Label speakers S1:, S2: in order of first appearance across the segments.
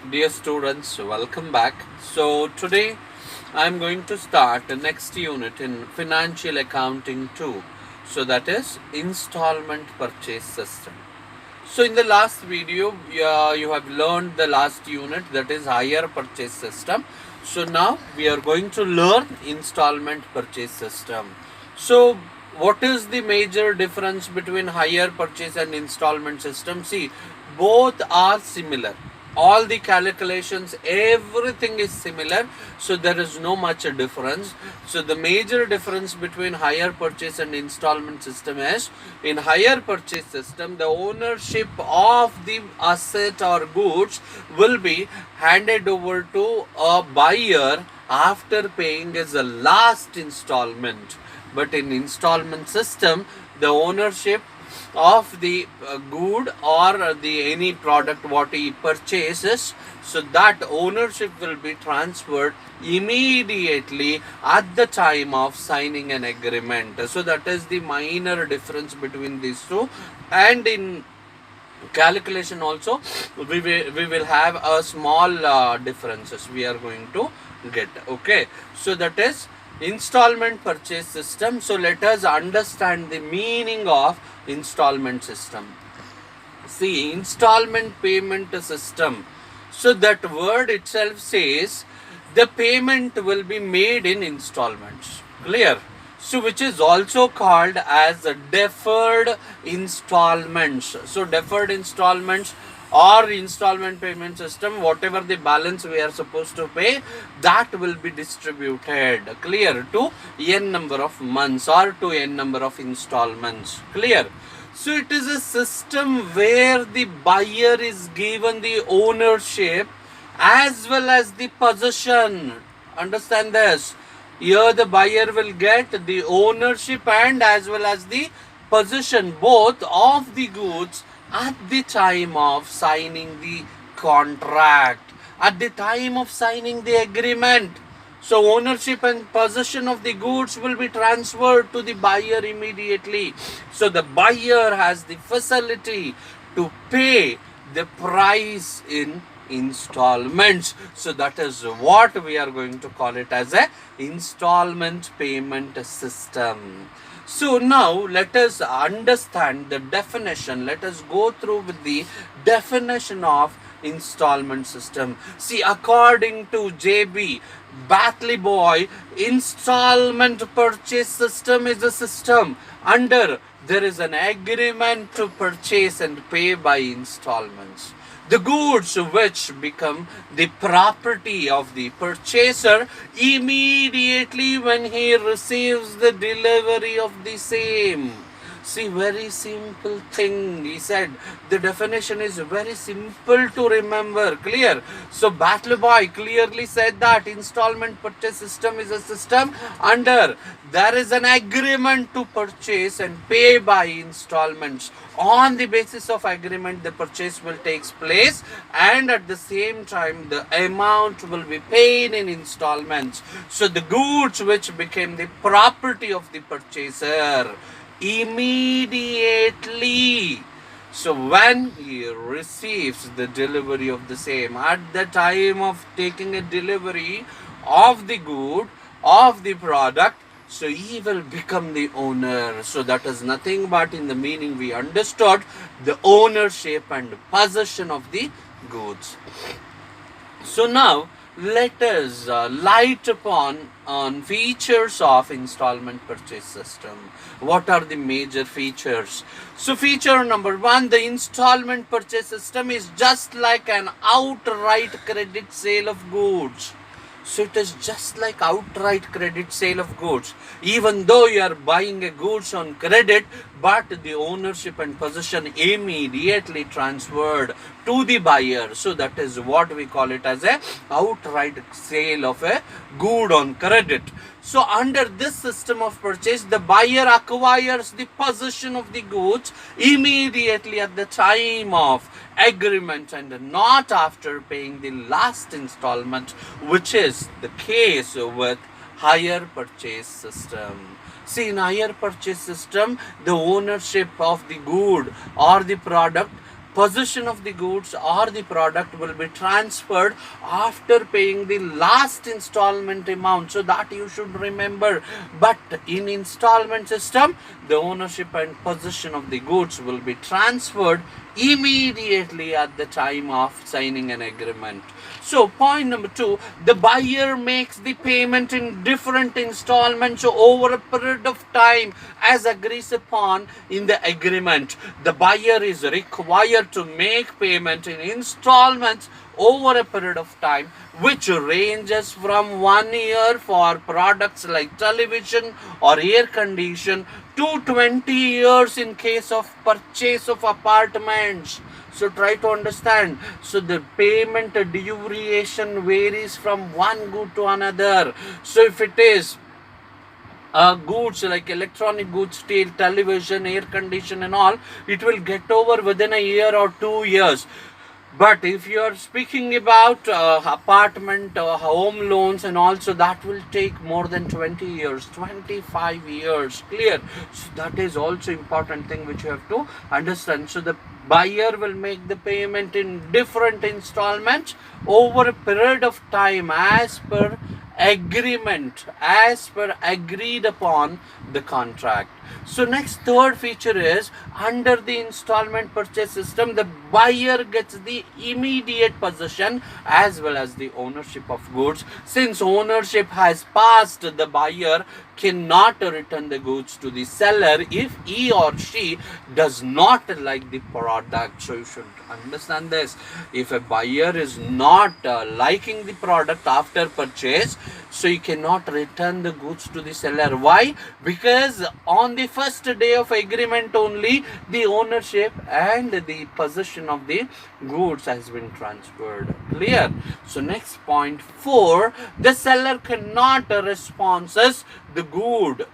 S1: Dear students, welcome back. So today I am going to start the next unit in financial accounting 2. So that is installment purchase system. So in the last video you have learned the last unit, that is hire purchase system. So now we are going to learn installment purchase system. So what is the major difference between hire purchase and installment system? See, both are similar. All the calculations, everything is similar, so there is no much a difference. So the major difference between hire purchase and installment system is, in hire purchase system the ownership of the asset or goods will be handed over to a buyer after paying as a last installment. But in installment system, the ownership of the good or the any product what he purchases, so that ownership will be transferred immediately at the time of signing an agreement. So that is the minor difference between these two. And in calculation also we will have a small differences we are going to get. Okay, so that is installment purchase system. So let us understand the meaning of installment system. See, installment payment system, so that word itself says the payment will be made in installments. Clear? So which is also called as deferred installments. So deferred installments or installment payment system, whatever the balance we are supposed to pay, that will be distributed, clear, to n number of months or to n number of installments. Clear? So it is a system where the buyer is given the ownership as well as the possession. Understand this? Here the buyer will get the ownership and as well as the possession both of the goods at the time of signing the contract, at the time of signing the agreement. So ownership and possession of the goods will be transferred to the buyer immediately. So the buyer has the facility to pay the price in installments. So that is what we are going to call it as a installment payment system. So now let us understand the definition. Let us go through with the definition of installment system. See, according to JB Batley Boy, installment purchase system is a system under there is an agreement to purchase and pay by installments. The goods which become the property of the purchaser immediately when he receives the delivery of the same. See, very simple thing. He said the definition is very simple to remember. Clear? So Battleboy clearly said that installment purchase system is a system under there is an agreement to purchase and pay by installments. On the basis of agreement, the purchase will take place, and at the same time the amount will be paid in installments. So the goods which became the property of the purchaser immediately, so when he receives the delivery of the same, at the time of taking a delivery of the good, of the product, so he will become the owner. So that is nothing but, in the meaning we understood, the ownership and possession of the goods. So now let us light upon on features of installment purchase system. What are the major features? So feature number one, the installment purchase system is just like an outright credit sale of goods. So it is just like outright credit sale of goods. Even though you are buying a goods on credit, but the ownership and possession immediately transferred to the buyer. So that is what we call it as a outright sale of a good on credit. So under this system of purchase, the buyer acquires the possession of the goods immediately at the time of agreement and not after paying the last installment, which is the case with hire purchase system. See, in hire purchase system, the ownership of the good or the product possession of the goods or the product will be transferred after paying the last installment amount. So that you should remember. But in installment system, the ownership and possession of the goods will be transferred immediately at the time of signing an agreement. So point number 2, the buyer makes the payment in different installments over a period of time as agrees upon in the agreement. The buyer is required to make payment in installments over a period of time which ranges from 1 year for products like television or air condition to 20 years in case of purchase of apartments. So try to understand. So the payment duration varies from one good to another. So if it is goods like electronic goods, steel, television, air condition and all, it will get over within a year or 2 years. But if you are speaking about apartment home loans and also, that will take more than 20 years, 25 years. Clear? So that is also important thing which you have to understand. So the buyer will make the payment in different installments over a period of time as per agreement, as per agreed upon the contract. So next, third feature is, under the installment purchase system, the buyer gets the immediate possession as well as the ownership of goods. Since ownership has passed, the buyer cannot return the goods to the seller if he or she does not like the product. So you should understand this. If a buyer is not liking the product after purchase, so you cannot return the goods to the seller. Why? Because on the first day of agreement only, the ownership and the possession of the goods has been transferred. Clear? So next point 4, the seller cannot responses the good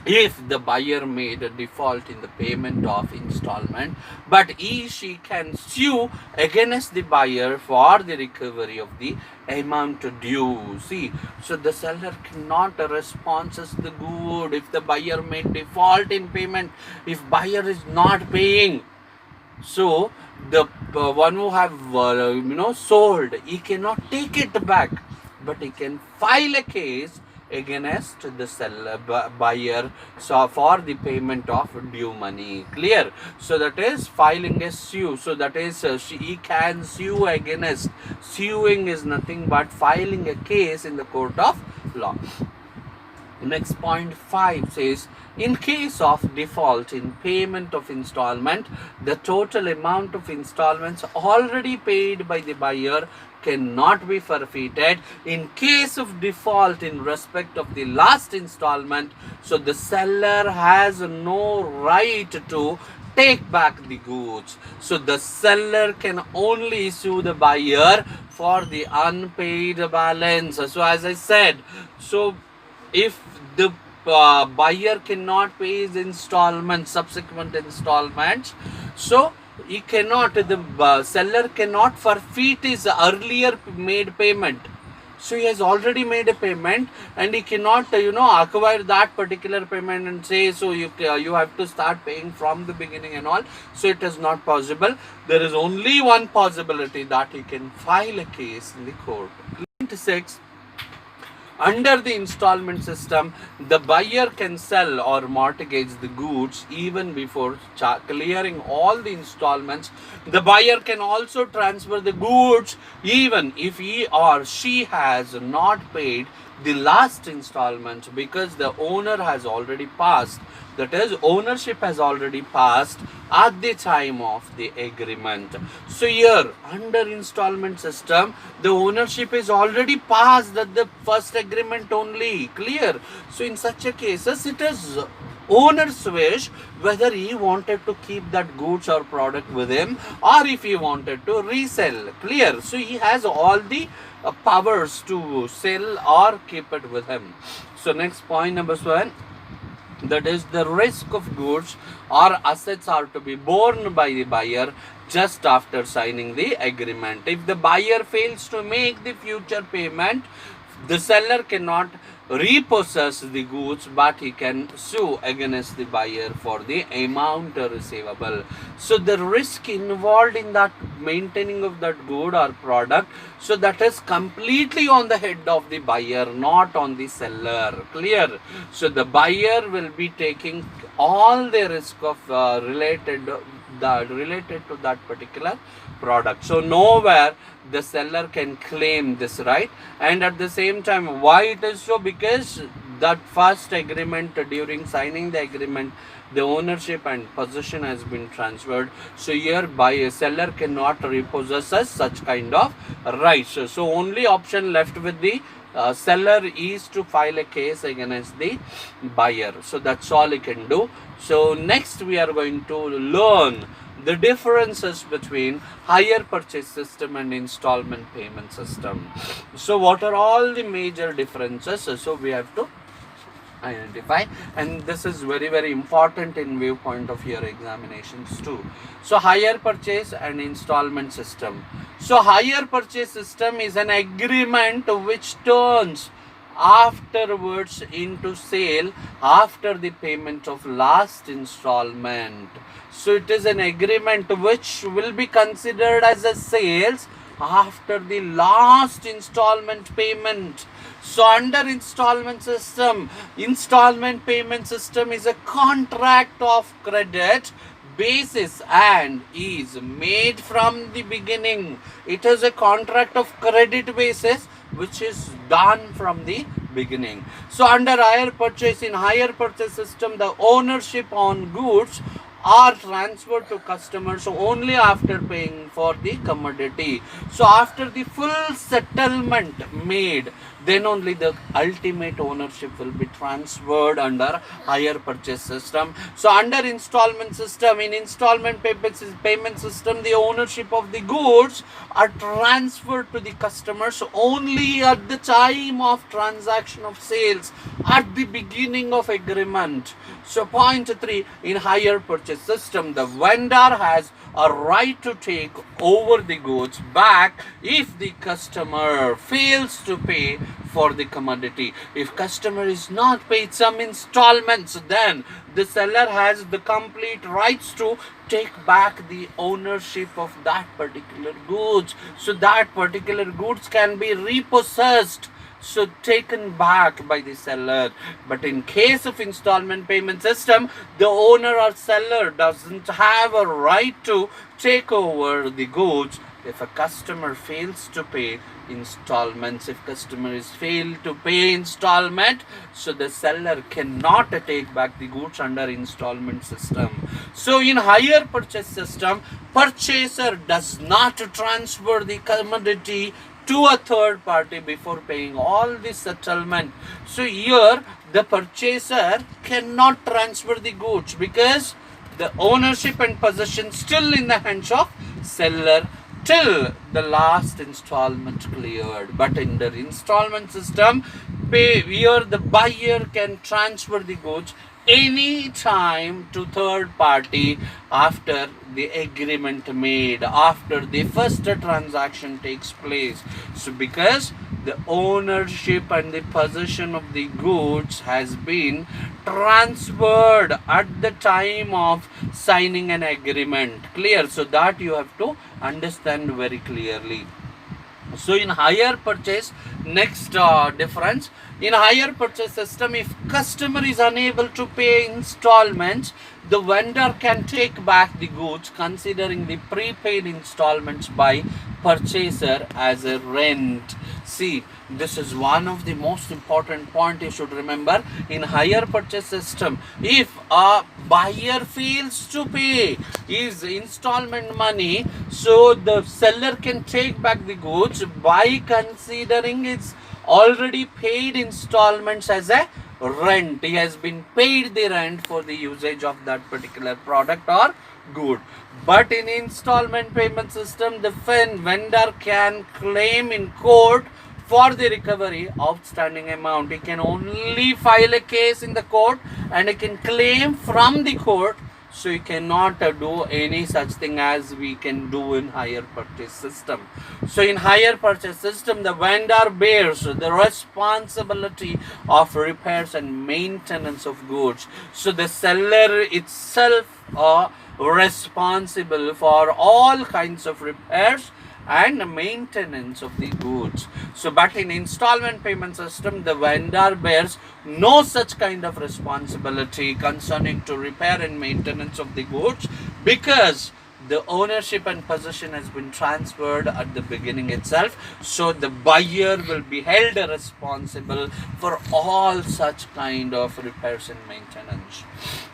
S1: if the buyer made a default in the payment of installment, but she can sue against the buyer for the recovery of the amount due. See, so the seller cannot responses the good if the buyer made default in payment. If buyer is not paying, so the one who have sold, he cannot take it back, but he can file a case against the seller buyer, so for the payment of due money. Clear? So that is filing a sue. So that is he can sue against. Suing is nothing but filing a case in the court of law. Next point 5 says, in case of default in payment of installment, the total amount of installments already paid by the buyer cannot be forfeited. In case of default in respect of the last installment, so the seller has no right to take back the goods. So the seller can only sue the buyer for the unpaid balance. So as I said, so if the buyer cannot pay his installments, subsequent installments, so he cannot, the seller cannot forfeit his earlier made payment. So he has already made a payment and he cannot acquire that particular payment and say, so you have to start paying from the beginning and all. So it is not possible. There is only one possibility, that he can file a case in the court. 6, under the installment system, the buyer can sell or mortgage the goods even before clearing all the installments. The buyer can also transfer the goods even if he or she has not paid the last installment, because the owner has already passed. That is, ownership has already passed at the time of the agreement. So here, under installment system, the ownership is already passed at the first agreement only. Clear? So in such a cases, it is owner's wish whether he wanted to keep that goods or product with him or if he wanted to resell. Clear? So he has all the powers to sell or keep it with him. So next point number 7, that is, the risk of goods or assets are to be borne by the buyer just after signing the agreement. If the buyer fails to make the future payment, the seller cannot repossess the goods, but he can sue against the buyer for the amount receivable. So the risk involved in that maintaining of that good or product, so that is completely on the head of the buyer, not on the seller. Clear? So the buyer will be taking all the risk of related to that particular product. So nowhere the seller can claim this, right? And at the same time, why it is so? Because that first agreement, during signing the agreement, the ownership and possession has been transferred. So here buyer seller cannot repossess us such kind of rights. So only option left with the seller is to file a case against the buyer. So that's all he can do. So next we are going to learn the differences between hire purchase system and installment payment system. So what are all the major differences? So we have to identify, and this is very important in viewpoint of your examinations too. So hire purchase and installment system. So hire purchase system is an agreement which turns afterwards into sale after the payment of last installment. So it is an agreement which will be considered as a sales after the last installment payment. So under installment payment system is a contract of credit basis and is made from the beginning. It is a contract of credit basis which is done from the beginning. So under hire purchase, in hire purchase system, the ownership on goods are transferred to customers only after paying for the commodity. So after the full settlement made, then only the ultimate ownership will be transferred under hire purchase system. So under installment system, in installment payment system, the ownership of the goods are transferred to the customers only at the time of transaction of sales, at the beginning of agreement. So point 3, in hire purchase system, the vendor has a right to take over the goods back if the customer fails to pay for the commodity. If customer is not paid some installments, then the seller has the complete rights to take back the ownership of that particular goods. So that particular goods can be repossessed, so taken back by the seller. But in case of installment payment system, the owner or seller doesn't have a right to take over the goods if a customer fails to pay installments. If customer is failed to pay installment, so the seller cannot take back the goods under installment system. So in hire purchase system, purchaser does not transfer the commodity to a third party before paying all the settlement. So here the purchaser cannot transfer the goods because the ownership and possession still in the hands of seller till the last installment cleared. But in the installment system, here the buyer can transfer the goods any time to third party after the agreement made, after the first transaction takes place. So because the ownership and the possession of the goods has been transferred at the time of signing an agreement. Clear? So that you have to understand very clearly. So in hire purchase, next difference, in hire purchase system, if customer is unable to pay installments, the vendor can take back the goods considering the prepaid installments by purchaser as a rent. See, this is one of the most important point you should remember. In hire purchase system, if a buyer fails to pay his installment money, so the seller can take back the goods by considering it's already paid installments as a rent. He has been paid the rent for the usage of that particular product or good. But in installment payment system, the vendor can claim in court for the recovery outstanding amount. He can only file a case in the court and he can claim from the court So you cannot do any such thing as we can do in hire purchase system. So in hire purchase system, the vendor bears the responsibility of repairs and maintenance of goods. So the seller itself are responsible for all kinds of repairs and maintenance of the goods. So but in installment payment system, the vendor bears no such kind of responsibility concerning to repair and maintenance of the goods, because the ownership and possession has been transferred at the beginning itself. So the buyer will be held responsible for all such kind of repairs and maintenance.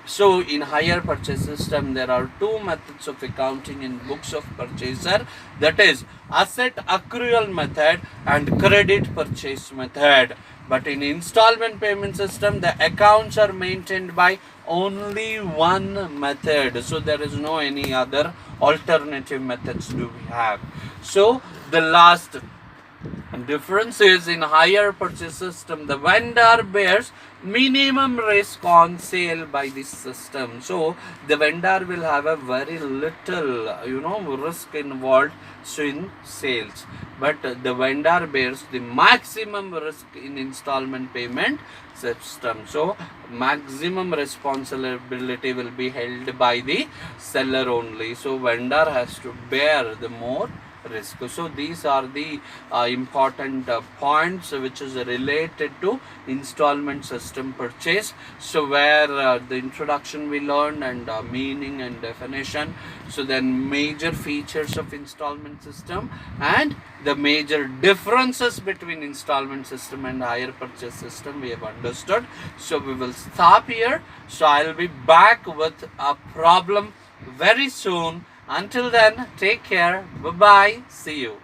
S1: So in hire purchase system, there are two methods of accounting in books of purchaser, that is asset accrual method and credit purchase method. But in installment payment system, the accounts are maintained by only one method. So there is no any other alternative methods do we have. So the last difference is in hire purchase system, the vendor bears minimum risk on sale by this system. So the vendor will have a very little risk involved in sales, but the vendor bears the maximum risk in installment payment system. So maximum responsibility will be held by the seller only. So vendor has to bear the more risk. So these are the important points which is related to installment system purchase. So where the introduction we learned and meaning and definition. So then major features of installment system and the major differences between installment system and hire purchase system we have understood. So we will stop here. So I'll be back with a problem very soon. Until then, take care. Bye bye. See you.